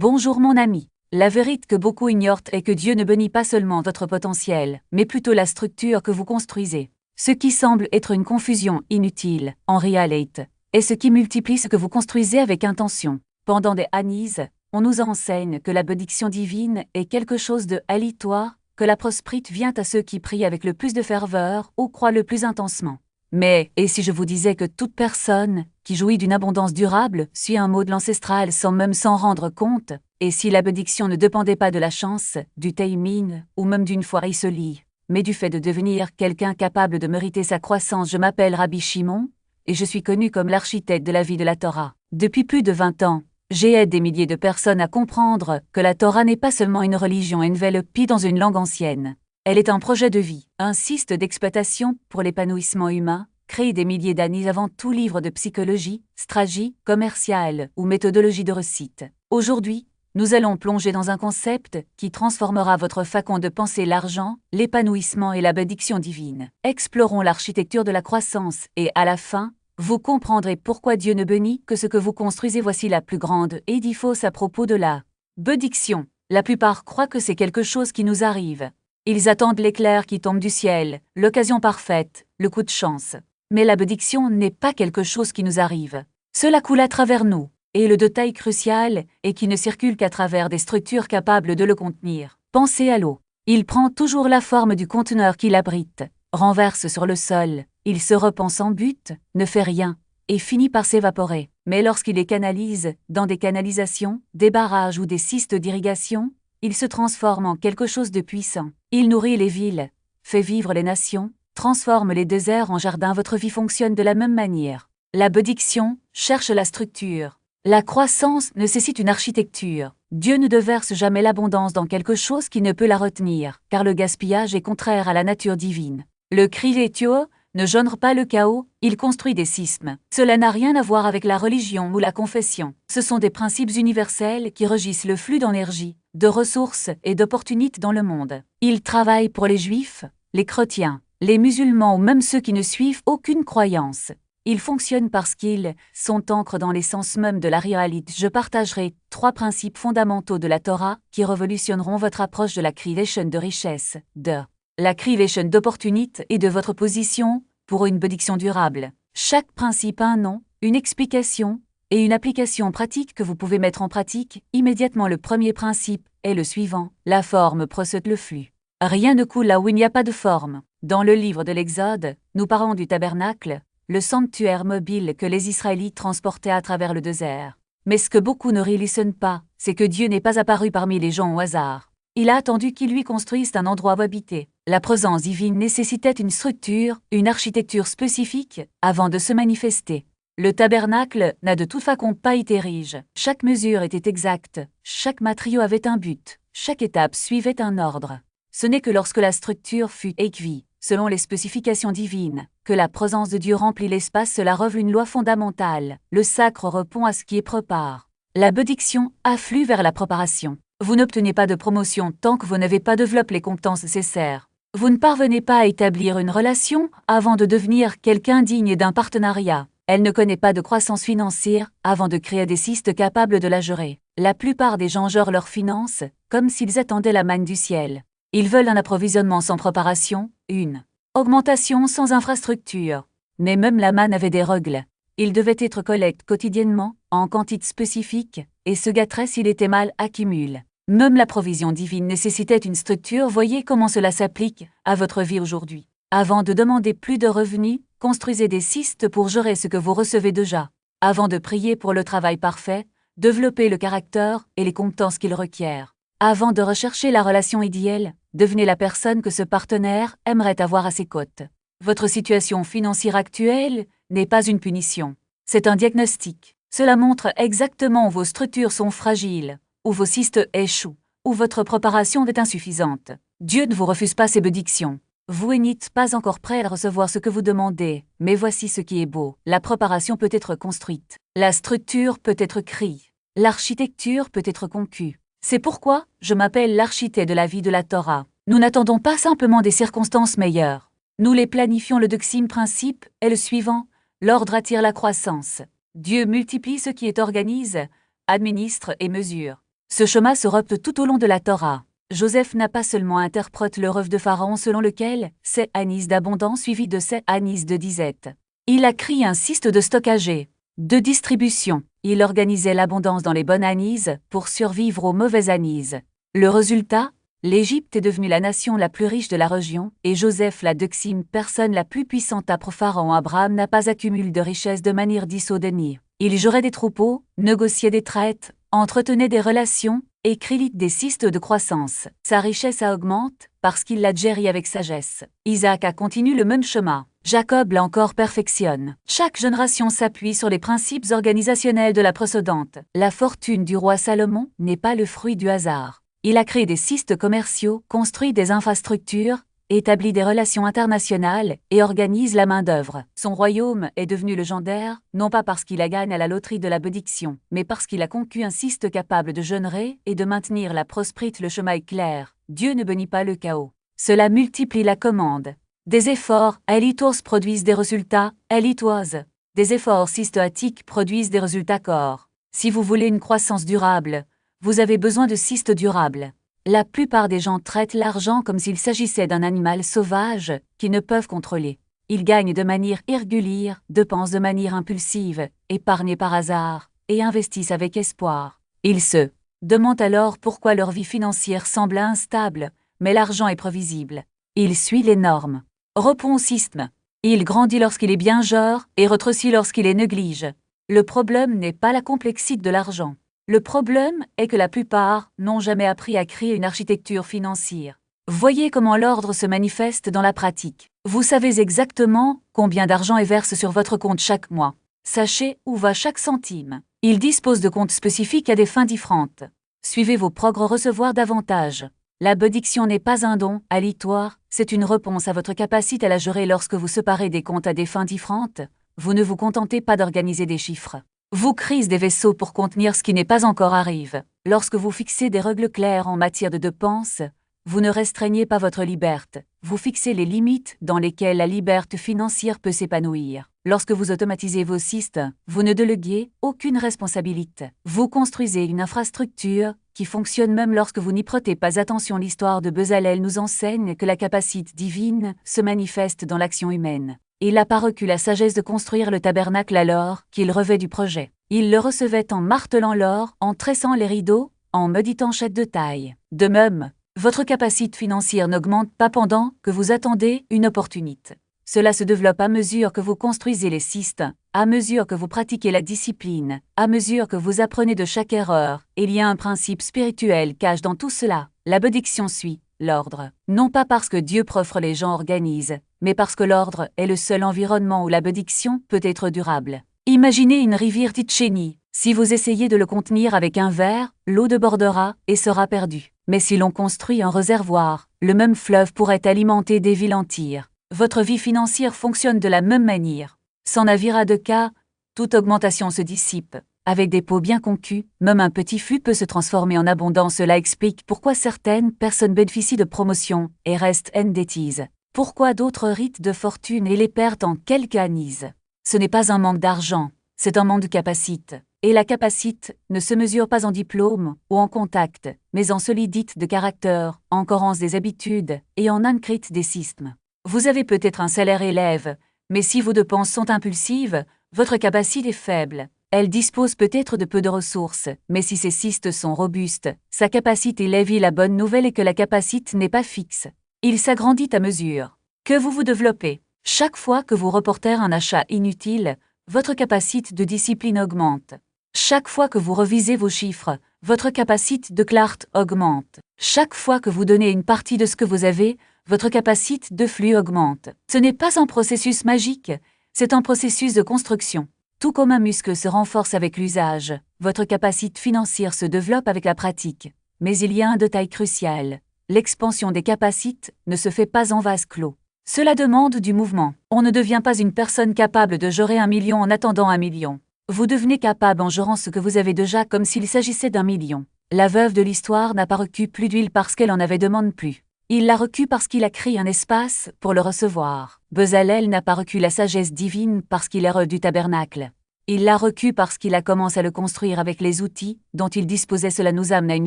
Bonjour mon ami. La vérité que beaucoup ignorent est que Dieu ne bénit pas seulement votre potentiel, mais plutôt la structure que vous construisez. Ce qui semble être une confusion inutile, en réalité, est ce qui multiplie ce que vous construisez avec intention. Pendant des années, on nous enseigne que la bénédiction divine est quelque chose de aléatoire, que la prospérité vient à ceux qui prient avec le plus de ferveur ou croient le plus intensement. Mais, et si je vous disais que toute personne qui jouit d'une abondance durable suit un mot de l'ancestral sans même s'en rendre compte, et si la bénédiction ne dépendait pas de la chance, du timing, ou même d'une foi isolée, mais du fait de devenir quelqu'un capable de mériter sa croissance. Je m'appelle Rabbi Shimon, et je suis connu comme l'architecte de la vie de la Torah. Depuis plus de 20 ans, j'ai aidé des milliers de personnes à comprendre que la Torah n'est pas seulement une religion enveloppée dans une langue ancienne. Elle est un projet de vie, un système d'exploitation pour l'épanouissement humain, créé des milliers d'années avant tout livre de psychologie, stratégie, commerciale ou méthodologie de réussite. Aujourd'hui, nous allons plonger dans un concept qui transformera votre façon de penser l'argent, l'épanouissement et la bénédiction divine. Explorons l'architecture de la croissance et, à la fin, vous comprendrez pourquoi Dieu ne bénit que ce que vous construisez. Voici la plus grande édifice à propos de la bénédiction. La plupart croient que c'est quelque chose qui nous arrive. Ils attendent l'éclair qui tombe du ciel, l'occasion parfaite, le coup de chance. Mais la bénédiction n'est pas quelque chose qui nous arrive. Cela coule à travers nous, et le détail crucial est qu'il ne circule qu'à travers des structures capables de le contenir. Pensez à l'eau. Il prend toujours la forme du conteneur qui l'abrite, renverse sur le sol, il se repent sans but, ne fait rien, et finit par s'évaporer. Mais lorsqu'il les canalise, dans des canalisations, des barrages ou des systèmes d'irrigation, il se transforme en quelque chose de puissant. Il nourrit les villes, fait vivre les nations, transforme les déserts en jardins. Votre vie fonctionne de la même manière. La bénédiction cherche la structure. La croissance nécessite une architecture. Dieu ne déverse jamais l'abondance dans quelque chose qui ne peut la retenir, car le gaspillage est contraire à la nature divine. Le créateur ne gêne pas le chaos, il construit des systèmes. Cela n'a rien à voir avec la religion ou la confession. Ce sont des principes universels qui régissent le flux d'énergie, de ressources et d'opportunités dans le monde. Il travaille pour les juifs, les chrétiens, les musulmans ou même ceux qui ne suivent aucune croyance. Ils fonctionnent parce qu'ils sont ancrés dans l'essence même de la réalité. Je partagerai 3 principes fondamentaux de la Torah qui révolutionneront votre approche de la création de richesse, de la création d'opportunités et de votre position pour une bénédiction durable. Chaque principe a un nom, une explication et une application pratique que vous pouvez mettre en pratique immédiatement. Le premier principe est le suivant: la forme précède le flux. Rien ne coule là où il n'y a pas de forme. Dans le livre de l'Exode, nous parlons du tabernacle, le sanctuaire mobile que les Israélites transportaient à travers le désert. Mais ce que beaucoup ne réalisent pas, c'est que Dieu n'est pas apparu parmi les gens au hasard. Il a attendu qu'ils lui construisent un endroit où habiter. La présence divine nécessitait une structure, une architecture spécifique, avant de se manifester. Le tabernacle n'a de toute façon pas été riche. Chaque mesure était exacte, chaque matériau avait un but, chaque étape suivait un ordre. Ce n'est que lorsque la structure fut écrite, selon les spécifications divines, que la présence de Dieu remplit l'espace. Cela révèle une loi fondamentale. Le sacre répond à ce qui est prépare. La bénédiction afflue vers la préparation. Vous n'obtenez pas de promotion tant que vous n'avez pas développé les compétences nécessaires. Vous ne parvenez pas à établir une relation avant de devenir quelqu'un digne d'un partenariat. Elle ne connaît pas de croissance financière avant de créer des systèmes capables de la gérer. La plupart des gens gèrent leurs finances comme s'ils attendaient la manne du ciel. Ils veulent un approvisionnement sans préparation, une augmentation sans infrastructure. Mais même la manne avait des règles. Il devait être collecté quotidiennement, en quantité spécifique, et se gâterait s'il était mal accumulé. Même la provision divine nécessitait une structure. Voyez comment cela s'applique à votre vie aujourd'hui. Avant de demander plus de revenus, construisez des systèmes pour gérer ce que vous recevez déjà. Avant de prier pour le travail parfait, développez le caractère et les compétences qu'il requiert. Avant de rechercher la relation idéale, devenez la personne que ce partenaire aimerait avoir à ses côtés. Votre situation financière actuelle n'est pas une punition. C'est un diagnostic. Cela montre exactement où vos structures sont fragiles, où vos systèmes échouent, où votre préparation est insuffisante. Dieu ne vous refuse pas ses bénédictions. Vous n'êtes pas encore prêt à recevoir ce que vous demandez, mais voici ce qui est beau. La préparation peut être construite. La structure peut être créée. L'architecture peut être conçue. C'est pourquoi je m'appelle l'architecte de la vie de la Torah. Nous n'attendons pas simplement des circonstances meilleures. Nous les planifions. Le deuxième principe est le suivant: l'ordre attire la croissance. Dieu multiplie ce qui est organisé, administre et mesure. Ce schéma se repte tout au long de la Torah. Joseph n'a pas seulement interprété le rêve de Pharaon selon lequel c'est anis d'abondance suivi de c'est anis de disette. Il a créé un système de stockage et de distribution. Il organisait l'abondance dans les bonnes anises pour survivre aux mauvaises anises. Le résultat, l'Égypte est devenue la nation la plus riche de la région et Joseph la deuxième personne la plus puissante après Pharaon. Abraham n'a pas accumulé de richesses de manière disordonnée. Il gérait des troupeaux, négociait des traites, entretenait des relations, et crée des systèmes de croissance. Sa richesse augmente parce qu'il l'a géré avec sagesse. Isaac a continué le même chemin. Jacob l'a encore perfectionne. Chaque génération s'appuie sur les principes organisationnels de la précédente. La fortune du roi Salomon n'est pas le fruit du hasard. Il a créé des systèmes commerciaux, construit des infrastructures, établit des relations internationales et organise la main-d'œuvre. Son royaume est devenu légendaire, non pas parce qu'il a gagné à la loterie de la bénédiction, mais parce qu'il a conquis un système capable de générer et de maintenir la prospérité. Le chemin est clair. Dieu ne bénit pas le chaos. Cela multiplie la commande. Des efforts elitoires produisent des résultats elitoises. Des efforts systématiques produisent des résultats corps. Si vous voulez une croissance durable, vous avez besoin de systèmes durables. La plupart des gens traitent l'argent comme s'il s'agissait d'un animal sauvage qu'ils ne peuvent contrôler. Ils gagnent de manière irrégulière, dépensent de manière impulsive, épargnent par hasard et investissent avec espoir. Ils se demandent alors pourquoi leur vie financière semble instable, mais l'argent est prévisible. Il suit les normes. Reponsisme. Il grandit lorsqu'il est bien géré et rétrécit lorsqu'il est négligé. Le problème n'est pas la complexité de l'argent. Le problème est que la plupart n'ont jamais appris à créer une architecture financière. Voyez comment l'ordre se manifeste dans la pratique. Vous savez exactement combien d'argent est versé sur votre compte chaque mois. Sachez où va chaque centime. Il dispose de comptes spécifiques à des fins différentes. Suivez vos progrès recevoir davantage. La bénédiction n'est pas un don aléatoire, c'est une réponse à votre capacité à la gérer. Lorsque vous séparez des comptes à des fins différentes, vous ne vous contentez pas d'organiser des chiffres. Vous créez des vaisseaux pour contenir ce qui n'est pas encore arrivé. Lorsque vous fixez des règles claires en matière de dépenses, vous ne restreignez pas votre liberté. Vous fixez les limites dans lesquelles la liberté financière peut s'épanouir. Lorsque vous automatisez vos systèmes, vous ne déléguez aucune responsabilité. Vous construisez une infrastructure qui fonctionne même lorsque vous n'y prêtez pas attention. L'histoire de Bezalel nous enseigne que la capacité divine se manifeste dans l'action humaine. Il n'a pas reçu la sagesse de construire le tabernacle alors qu'il revêt du projet. Il le recevait en martelant l'or, en tressant les rideaux, en méditant chaque détail. De même, votre capacité financière n'augmente pas pendant que vous attendez une opportunité. Cela se développe à mesure que vous construisez les systèmes, à mesure que vous pratiquez la discipline, à mesure que vous apprenez de chaque erreur. Il y a un principe spirituel caché dans tout cela. La bénédiction suit l'ordre. Non pas parce que Dieu profre les gens organisent, mais parce que l'ordre est le seul environnement où la bénédiction peut être durable. Imaginez une rivière Titchénie. Si vous essayez de le contenir avec un verre, l'eau débordera et sera perdue. Mais si l'on construit un réservoir, le même fleuve pourrait alimenter des villes entières. Votre vie financière fonctionne de la même manière. Sans navire à deux cas, toute augmentation se dissipe. Avec des pots bien conçus, même un petit flux peut se transformer en abondance. Cela explique pourquoi certaines personnes bénéficient de promotions et restent indécises. Pourquoi d'autres ritent de fortune et les perdent en quelques années. Ce n'est pas un manque d'argent, c'est un manque de capacité. Et la capacité ne se mesure pas en diplôme ou en contact, mais en solidité de caractère, en cohérence des habitudes et en ancrite des systèmes. Vous avez peut-être un salaire élève, mais si vos dépenses sont impulsives, votre capacité est faible. Elle dispose peut-être de peu de ressources, mais si ces systèmes sont robustes, sa capacité élève. La bonne nouvelle est que la capacité n'est pas fixe. Il s'agrandit à mesure que vous vous développez. Chaque fois que vous reportez un achat inutile, votre capacité de discipline augmente. Chaque fois que vous revisez vos chiffres, votre capacité de clarté augmente. Chaque fois que vous donnez une partie de ce que vous avez, votre capacité de flux augmente. Ce n'est pas un processus magique, c'est un processus de construction. Tout comme un muscle se renforce avec l'usage, votre capacité financière se développe avec la pratique. Mais il y a un détail crucial. L'expansion des capacités ne se fait pas en vase clos. Cela demande du mouvement. On ne devient pas une personne capable de gérer 1 million en attendant 1 million. Vous devenez capable en gérant ce que vous avez déjà comme s'il s'agissait d'1 million. La veuve de l'histoire n'a pas reçu plus d'huile parce qu'elle en avait demande plus. Il l'a reçu parce qu'il a créé un espace pour le recevoir. Bezalel n'a pas reçu la sagesse divine parce qu'il est hors du tabernacle. Il l'a reçu parce qu'il a commencé à le construire avec les outils dont il disposait. Cela nous amène à une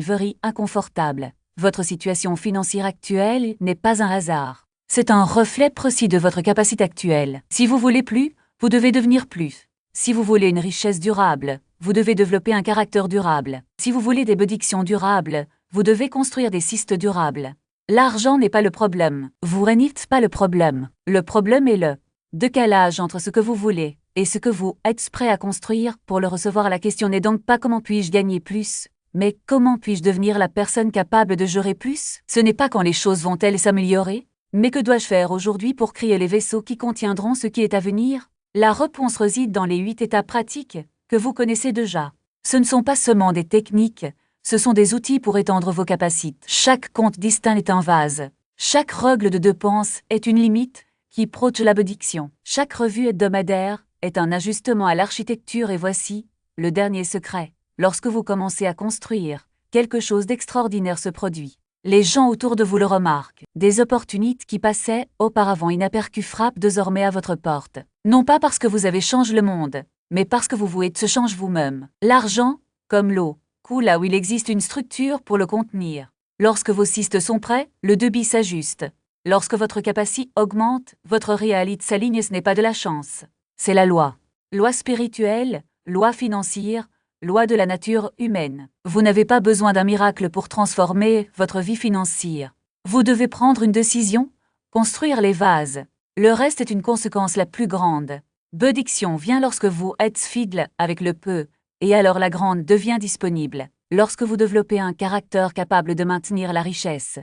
vie inconfortable. Votre situation financière actuelle n'est pas un hasard. C'est un reflet précis de votre capacité actuelle. Si vous voulez plus, vous devez devenir plus. Si vous voulez une richesse durable, vous devez développer un caractère durable. Si vous voulez des bénédictions durables, vous devez construire des cystes durables. L'argent n'est pas le problème. Vous n'êtes pas le problème. Le problème est le décalage entre ce que vous voulez et ce que vous êtes prêt à construire pour le recevoir. La question n'est donc pas comment puis-je gagner plus, mais comment puis-je devenir la personne capable de gérer plus? Ce n'est pas quand les choses vont-elles s'améliorer, mais que dois-je faire aujourd'hui pour créer les vaisseaux qui contiendront ce qui est à venir? La réponse réside dans les 8 étapes pratiques que vous connaissez déjà. Ce ne sont pas seulement des techniques, ce sont des outils pour étendre vos capacités. Chaque compte distinct est un vase. Chaque règle de dépense est une limite qui protège la bénédiction. Chaque revue hebdomadaire est un ajustement à l'architecture et voici le dernier secret. Lorsque vous commencez à construire, quelque chose d'extraordinaire se produit. Les gens autour de vous le remarquent. Des opportunités qui passaient auparavant inaperçues frappent désormais à votre porte. Non pas parce que vous avez changé le monde, mais parce que vous êtes se change vous-même. L'argent, comme l'eau, coule là où il existe une structure pour le contenir. Lorsque vos cystes sont prêts, le débit s'ajuste. Lorsque votre capacité augmente, votre réalité s'aligne. Ce n'est pas de la chance. C'est la loi. Loi spirituelle, loi financière, loi de la nature humaine. Vous n'avez pas besoin d'un miracle pour transformer votre vie financière. Vous devez prendre une décision, construire les vases. Le reste est une conséquence la plus grande. Bénédiction vient lorsque vous êtes fidèle avec le peu, et alors la grande devient disponible. Lorsque vous développez un caractère capable de maintenir la richesse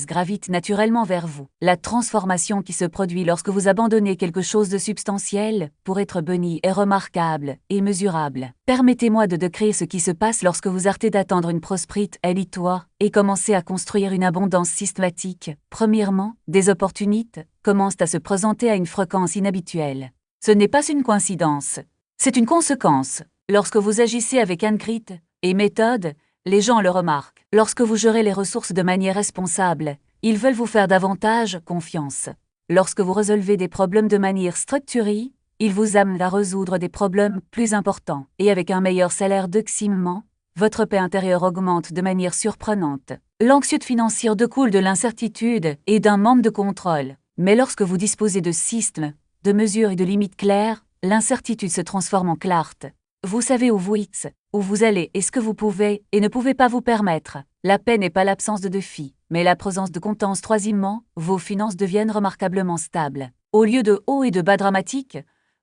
gravite naturellement vers vous. La transformation qui se produit lorsque vous abandonnez quelque chose de substantiel pour être béni est remarquable et mesurable. Permettez-moi de décrire ce qui se passe lorsque vous arrêtez d'attendre une prospérité élitoire et commencez à construire une abondance systématique. Premièrement, des opportunités commencent à se présenter à une fréquence inhabituelle. Ce n'est pas une coïncidence, c'est une conséquence. Lorsque vous agissez avec intégrité et méthode, les gens le remarquent. Lorsque vous gérez les ressources de manière responsable, ils veulent vous faire davantage confiance. Lorsque vous résolvez des problèmes de manière structurée, ils vous amènent à résoudre des problèmes plus importants. Et avec un meilleur salaire d'excédement, votre paix intérieure augmente de manière surprenante. L'anxiété financière découle de l'incertitude et d'un manque de contrôle. Mais lorsque vous disposez de systèmes, de mesures et de limites claires, l'incertitude se transforme en clarté. Vous savez où vous êtes, où vous allez et ce que vous pouvez et ne pouvez pas vous permettre. La paix n'est pas l'absence de défis, mais la présence de constance. Troisièmement, vos finances deviennent remarquablement stables. Au lieu de hauts et de bas dramatiques,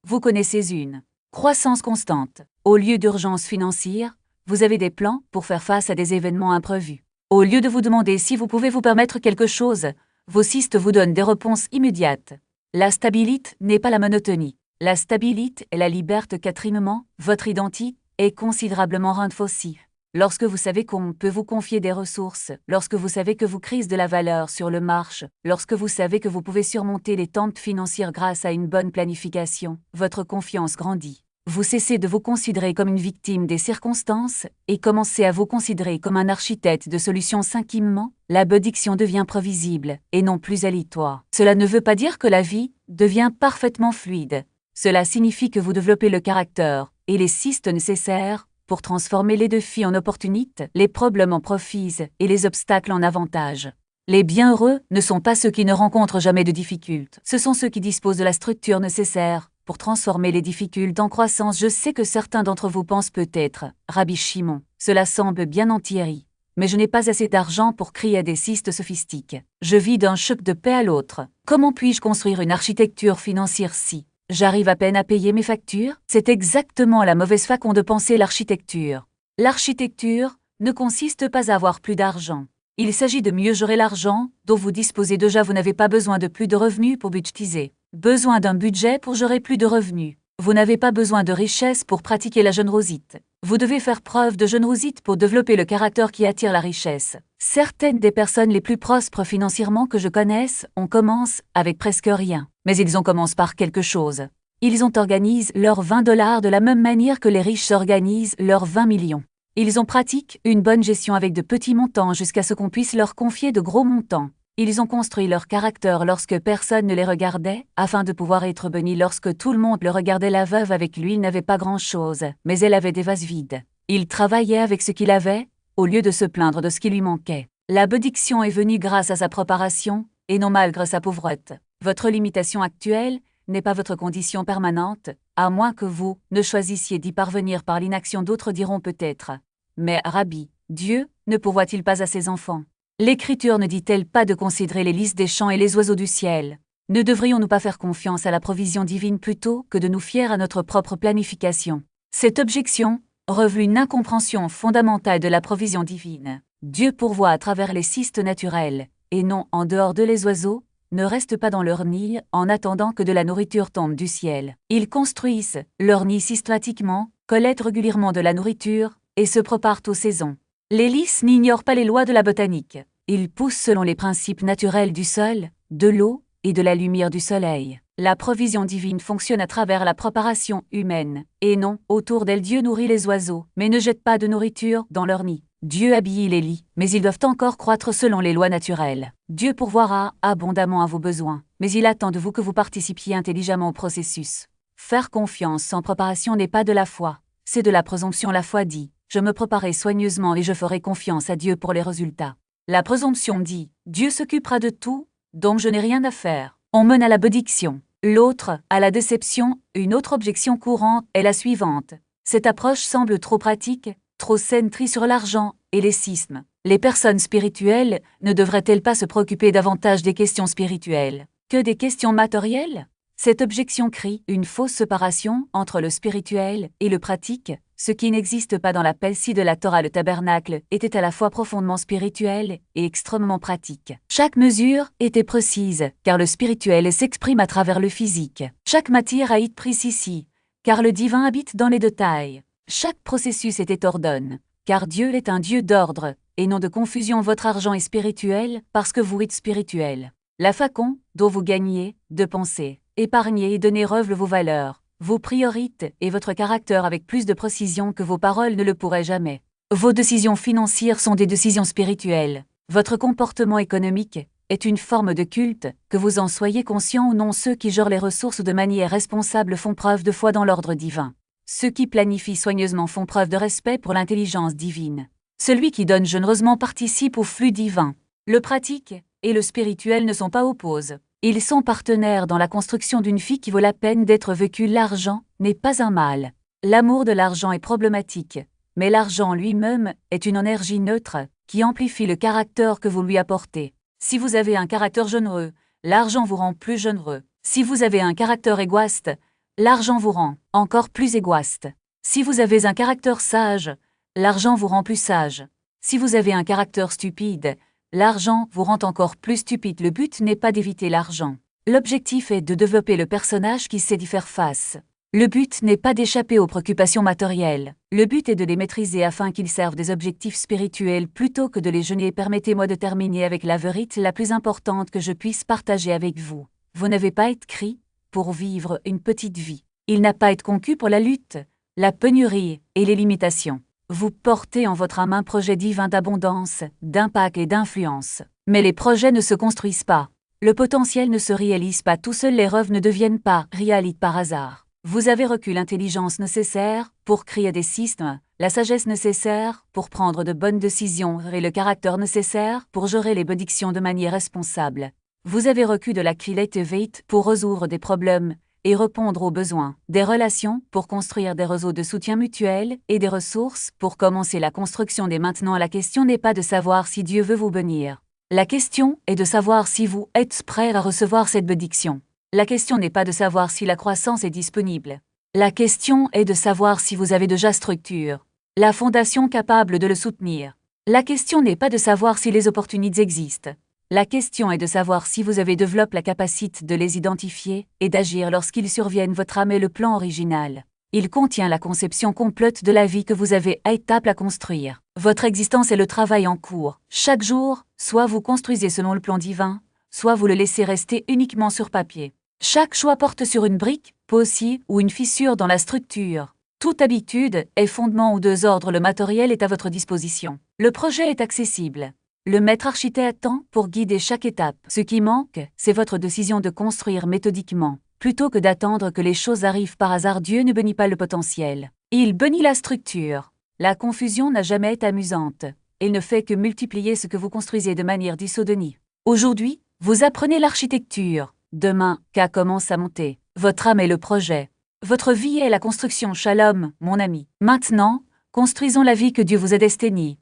vous connaissez une croissance constante. Au lieu d'urgence financière, vous avez des plans pour faire face à des événements imprévus. Au lieu de vous demander si vous pouvez vous permettre quelque chose, vos cystes vous donnent des réponses immédiates. La stabilité n'est pas la monotonie. La stabilité est la liberté. Quatrièmement, votre identité est considérablement renforcée. Lorsque vous savez qu'on peut vous confier des ressources, lorsque vous savez que vous créez de la valeur sur le marché, lorsque vous savez que vous pouvez surmonter les tentes financières grâce à une bonne planification, votre confiance grandit. Vous cessez de vous considérer comme une victime des circonstances et commencez à vous considérer comme un architecte de solutions. Cinquièmement, la bénédiction devient prévisible et non plus aléatoire. Cela ne veut pas dire que la vie devient parfaitement fluide. Cela signifie que vous développez le caractère et les cystes nécessaires pour transformer les défis en opportunités, les problèmes en profits et les obstacles en avantages. Les bienheureux ne sont pas ceux qui ne rencontrent jamais de difficultés, ce sont ceux qui disposent de la structure nécessaire pour transformer les difficultés en croissance. Je sais que certains d'entre vous pensent peut-être, Rabbi Shimon, cela semble bien entieri, mais je n'ai pas assez d'argent pour créer des cystes sophistiques. Je vis d'un choc de paix à l'autre. Comment puis-je construire une architecture financière si j'arrive à peine à payer mes factures? C'est exactement la mauvaise façon de penser l'architecture. L'architecture ne consiste pas à avoir plus d'argent. Il s'agit de mieux gérer l'argent dont vous disposez déjà. Vous n'avez pas besoin de plus de revenus pour budgétiser. Besoin d'un budget pour gérer plus de revenus. Vous n'avez pas besoin de richesse pour pratiquer la générosité. Vous devez faire preuve de générosité pour développer le caractère qui attire la richesse. Certaines des personnes les plus prospères financièrement que je connaisse, on commence avec presque rien. Mais ils en commencent par quelque chose. Ils organisent leurs $20 de la même manière que les riches organisent leurs 20 millions. Ils pratiquent une bonne gestion avec de petits montants jusqu'à ce qu'on puisse leur confier de gros montants. Ils ont construit leur caractère lorsque personne ne les regardait, afin de pouvoir être bénis lorsque tout le monde le regardait. La veuve avec lui n'avait pas grand-chose, mais elle avait des vases vides. Il travaillait avec ce qu'il avait, au lieu de se plaindre de ce qui lui manquait. La bénédiction est venue grâce à sa préparation, et non malgré sa pauvreté. Votre limitation actuelle n'est pas votre condition permanente, à moins que vous ne choisissiez d'y parvenir par l'inaction. D'autres diront peut-être: mais Rabbi, Dieu ne pourvoit-il pas à ses enfants? L'Écriture ne dit-elle pas de considérer les lys des champs et les oiseaux du ciel? Ne devrions-nous pas faire confiance à la provision divine plutôt que de nous fier à notre propre planification? Cette objection révèle une incompréhension fondamentale de la provision divine. Dieu pourvoit à travers les cystes naturels, et non en dehors de. Les oiseaux ne restent pas dans leur nid en attendant que de la nourriture tombe du ciel. Ils construisent leur nid systématiquement, collectent régulièrement de la nourriture, et se préparent aux saisons. Les lys n'ignorent pas les lois de la botanique. Ils poussent selon les principes naturels du sol, de l'eau et de la lumière du soleil. La provision divine fonctionne à travers la préparation humaine, et non autour d'elle. Dieu nourrit les oiseaux, mais ne jette pas de nourriture dans leur nid. Dieu habille les lits, mais ils doivent encore croître selon les lois naturelles. Dieu pourvoira abondamment à vos besoins, mais il attend de vous que vous participiez intelligemment au processus. Faire confiance sans préparation n'est pas de la foi, c'est de la présomption. La foi dit: je me préparerai soigneusement et je ferai confiance à Dieu pour les résultats. La présomption dit: Dieu s'occupera de tout, donc je n'ai rien à faire. On mène à la bénédiction. L'autre, à la déception. Une autre objection courante est la suivante: cette approche semble trop pratique, trop centrée sur l'argent et les schismes. Les personnes spirituelles ne devraient-elles pas se préoccuper davantage des questions spirituelles que des questions matérielles? Cette objection crie une fausse séparation entre le spirituel et le pratique, ce qui n'existe pas dans la Pelsi de la Torah. Le tabernacle était à la fois profondément spirituel et extrêmement pratique. Chaque mesure était précise, car le spirituel s'exprime à travers le physique. Chaque matière a été prise ici, car le divin habite dans les détails. Chaque processus était ordonné, car Dieu est un Dieu d'ordre, et non de confusion. Votre argent est spirituel parce que vous êtes spirituel. La façon dont vous gagnez, de penser, épargner et donner révèle vos valeurs, vos priorités et votre caractère avec plus de précision que vos paroles ne le pourraient jamais. Vos décisions financières sont des décisions spirituelles. Votre comportement économique est une forme de culte, que vous en soyez conscient ou non. Ceux qui gèrent les ressources de manière responsable font preuve de foi dans l'ordre divin. Ceux qui planifient soigneusement font preuve de respect pour l'intelligence divine. Celui qui donne généreusement participe au flux divin. Le pratique et le spirituel ne sont pas opposés. Ils sont partenaires dans la construction d'une vie qui vaut la peine d'être vécue. L'argent n'est pas un mal. L'amour de l'argent est problématique, mais l'argent lui-même est une énergie neutre qui amplifie le caractère que vous lui apportez. Si vous avez un caractère généreux, l'argent vous rend plus généreux. Si vous avez un caractère égoïste, l'argent vous rend encore plus égoïste. Si vous avez un caractère sage, l'argent vous rend plus sage. Si vous avez un caractère stupide, l'argent vous rend encore plus stupide. Le but n'est pas d'éviter l'argent. L'objectif est de développer le personnage qui sait y faire face. Le but n'est pas d'échapper aux préoccupations matérielles. Le but est de les maîtriser afin qu'ils servent des objectifs spirituels plutôt que de les gêner. Permettez-moi de terminer avec la vérité la plus importante que je puisse partager avec vous. Vous n'avez pas été créé pour vivre une petite vie. Il n'a pas été conçu pour la lutte, la pénurie et les limitations. Vous portez en votre âme un projet divin d'abondance, d'impact et d'influence. Mais les projets ne se construisent pas. Le potentiel ne se réalise pas tout seul. Les rêves ne deviennent pas réalités par hasard. Vous avez reçu l'intelligence nécessaire pour créer des systèmes, la sagesse nécessaire pour prendre de bonnes décisions et le caractère nécessaire pour gérer les bénédictions de manière responsable. Vous avez reçu de la créativité pour résoudre des problèmes et répondre aux besoins, des relations pour construire des réseaux de soutien mutuel et des ressources pour commencer la construction dès maintenant. La question n'est pas de savoir si Dieu veut vous bénir. La question est de savoir si vous êtes prêt à recevoir cette bénédiction. La question n'est pas de savoir si la croissance est disponible. La question est de savoir si vous avez déjà structure, la fondation capable de le soutenir. La question n'est pas de savoir si les opportunités existent. La question est de savoir si vous avez développé la capacité de les identifier et d'agir lorsqu'ils surviennent. Votre âme est le plan original. Il contient la conception complète de la vie que vous avez étape à construire. Votre existence est le travail en cours. Chaque jour, soit vous construisez selon le plan divin, soit vous le laissez rester uniquement sur papier. Chaque choix porte sur une brique, possible ou une fissure dans la structure. Toute habitude est fondement ou désordre. Le matériel est à votre disposition. Le projet est accessible. Le maître architecte attend pour guider chaque étape. Ce qui manque, c'est votre décision de construire méthodiquement. Plutôt que d'attendre que les choses arrivent par hasard, Dieu ne bénit pas le potentiel. Il bénit la structure. La confusion n'a jamais été amusante. Elle ne fait que multiplier ce que vous construisez de manière dissonante. Aujourd'hui, vous apprenez l'architecture. Demain, K commence à monter. Votre âme est le projet. Votre vie est la construction. Shalom, mon ami. Maintenant, construisons la vie que Dieu vous a destinée.